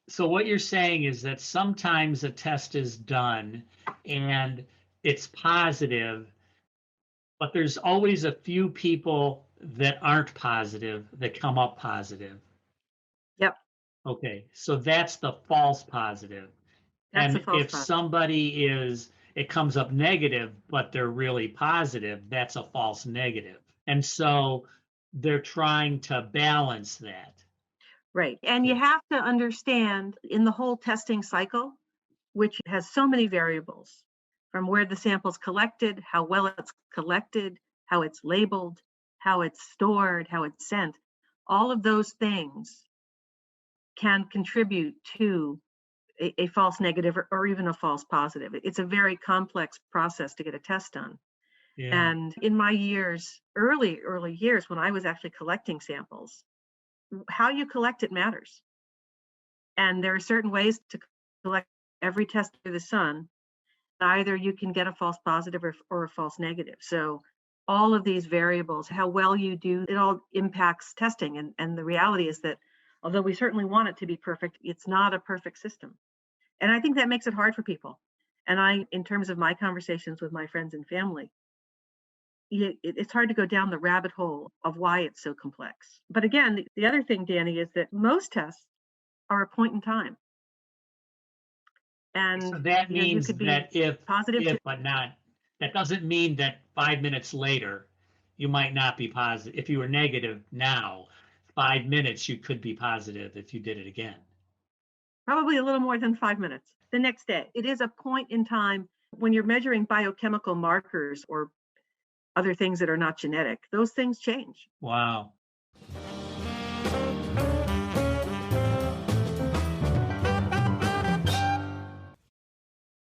So what you're saying is that sometimes a test is done and it's positive, but there's always a few people that aren't positive that come up positive. Yep, Okay, so that's the false positive. that's a And false if positive. somebody it comes up negative, but they're really positive, that's a false negative. And so they're trying to balance that. Right. And you Okay. have to understand in the whole testing cycle, which has so many variables from where the sample's collected, how well it's collected, how it's labeled, how it's stored, how it's sent. All of those things can contribute to a false negative or even a false positive. It's a very complex process to get a test done. Yeah. And in my years, early years, when I was actually collecting samples, how you collect it matters. And there are certain ways to collect every test under the sun. Either you can get a false positive or a false negative. So all of these variables, how well you do, it all impacts testing. And the reality is that although we certainly want it to be perfect, it's not a perfect system. And I think that makes it hard for people. And in terms of my conversations with my friends and family, it's hard to go down the rabbit hole of why it's so complex. But again, the other thing, Danny, is that most tests are a point in time. So And, that you means could be that if, positive to, but not, that doesn't mean that 5 minutes later, you might not be positive. If you were negative now, 5 minutes, you could be positive if you did it again. probably a little more than 5 minutes the next day. It is a point in time when you're measuring biochemical markers or other things that are not genetic. Those things change. Wow.